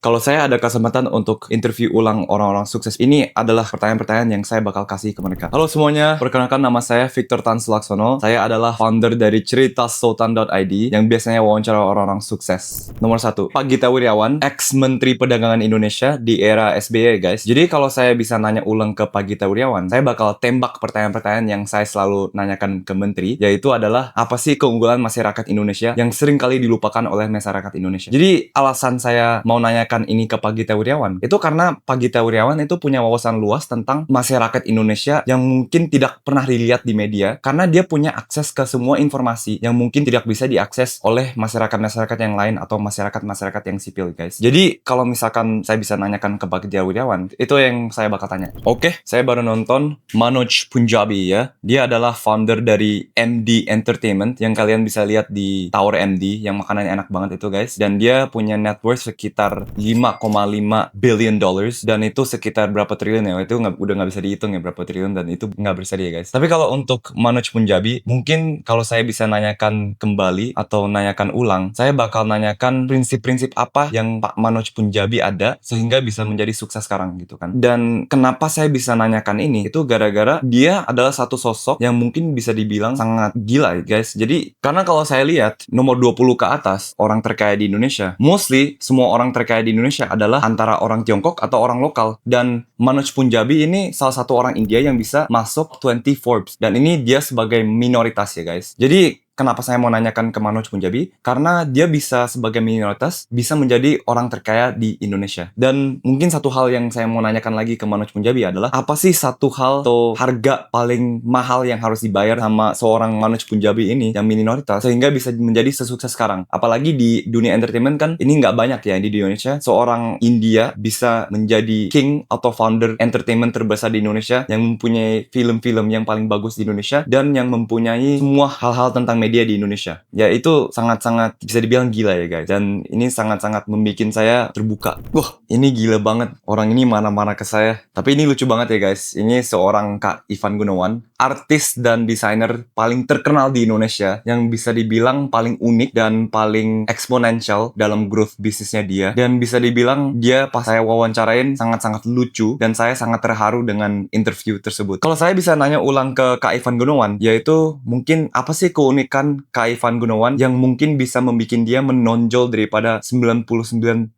Kalau saya ada kesempatan untuk interview ulang orang-orang sukses, ini adalah pertanyaan-pertanyaan yang saya bakal kasih ke mereka. Halo semuanya, perkenalkan nama saya Victor Tan Sulaksono. Saya adalah founder dari ceritasultan.id yang biasanya wawancara orang-orang sukses. Nomor 1, Pak Gita Wirjawan, ex-Menteri Perdagangan Indonesia di era SBY, guys. Jadi kalau saya bisa nanya ulang ke Pak Gita Wirjawan, saya bakal tembak pertanyaan-pertanyaan yang saya selalu nanyakan ke Menteri, yaitu adalah apa sih keunggulan masyarakat Indonesia yang sering kali dilupakan oleh masyarakat Indonesia. Jadi alasan saya mau nanya ini ke Pak Gita Wirjawan itu karena Pak Gita Wirjawan itu punya wawasan luas tentang masyarakat Indonesia yang mungkin tidak pernah dilihat di media karena dia punya akses ke semua informasi yang mungkin tidak bisa diakses oleh masyarakat-masyarakat yang lain atau masyarakat-masyarakat yang sipil, guys. Jadi kalau misalkan saya bisa nanyakan ke Pak Gita Wirjawan, itu yang saya bakal tanya. Oke, saya baru nonton Manoj Punjabi ya. Dia adalah founder dari MD Entertainment yang kalian bisa lihat di Tower MD yang makanannya enak banget itu, guys. Dan dia punya net worth sekitar 5,5 billion dollars dan itu sekitar berapa triliun ya, itu udah nggak bisa dihitung ya berapa triliun dan itu nggak bersedia, guys. Tapi kalau untuk Manoj Punjabi, mungkin kalau saya bisa nanyakan kembali atau nanyakan ulang, saya bakal nanyakan prinsip-prinsip apa yang Pak Manoj Punjabi ada sehingga bisa menjadi sukses sekarang gitu kan. Dan kenapa saya bisa nanyakan ini, itu gara-gara dia adalah satu sosok yang mungkin bisa dibilang sangat gila, guys. Jadi karena kalau saya lihat nomor 20 ke atas orang terkaya di Indonesia, mostly semua orang terkaya di Indonesia adalah antara orang Tiongkok atau orang lokal. Dan Manoj Punjabi ini salah satu orang India yang bisa masuk 20 Forbes. Dan ini dia sebagai minoritas ya, guys. Jadi kenapa saya mau nanyakan ke Manoj Punjabi? Karena dia bisa sebagai minoritas, bisa menjadi orang terkaya di Indonesia. Dan mungkin satu hal yang saya mau nanyakan lagi ke Manoj Punjabi adalah, apa sih satu hal atau harga paling mahal yang harus dibayar sama seorang Manoj Punjabi ini yang minoritas, sehingga bisa menjadi sesukses sekarang? Apalagi di dunia entertainment kan, ini nggak banyak ya di Indonesia. Seorang India bisa menjadi king atau founder entertainment terbesar di Indonesia, yang mempunyai film-film yang paling bagus di Indonesia, dan yang mempunyai semua hal-hal tentang media di Indonesia. Ya itu sangat-sangat bisa dibilang gila ya, guys. Dan ini sangat-sangat membuat saya terbuka. Wah, ini gila banget. Orang ini marah-marah ke saya. Tapi ini lucu banget ya, guys. Ini seorang Kak Ivan Gunawan, artis dan desainer paling terkenal di Indonesia, yang bisa dibilang paling unik dan paling eksponensial dalam growth bisnisnya dia. Dan bisa dibilang dia pas saya wawancarain sangat-sangat lucu, dan saya sangat terharu dengan interview tersebut. Kalau saya bisa nanya ulang ke Kak Ivan Gunawan, yaitu mungkin apa sih keunikan Kak Ivan Gunawan yang mungkin bisa membuat dia menonjol daripada 99%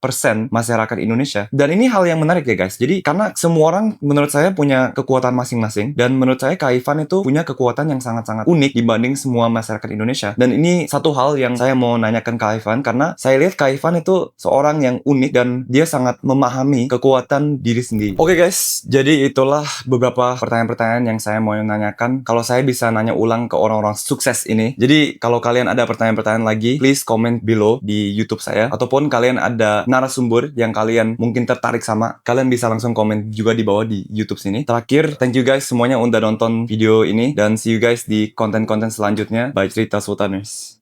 masyarakat Indonesia. Dan ini hal yang menarik ya, guys. Jadi karena semua orang menurut saya punya kekuatan masing-masing, dan menurut saya Kak Ivan itu punya kekuatan yang sangat-sangat unik dibanding semua masyarakat Indonesia. Dan ini satu hal yang saya mau nanyakan Kak Ivan, karena saya lihat Kak Ivan itu seorang yang unik dan dia sangat memahami kekuatan diri sendiri. Oke, guys, jadi itulah beberapa pertanyaan-pertanyaan yang saya mau nanyakan. Kalau saya bisa nanya ulang ke orang-orang sukses ini. Jadi kalau kalian ada pertanyaan-pertanyaan lagi, please comment below di YouTube saya. Ataupun kalian ada narasumber yang kalian mungkin tertarik sama, kalian bisa langsung komen juga di bawah di YouTube sini. Terakhir, thank you guys semuanya udah nonton video ini, dan see you guys di konten-konten selanjutnya by Cerita Sultaners.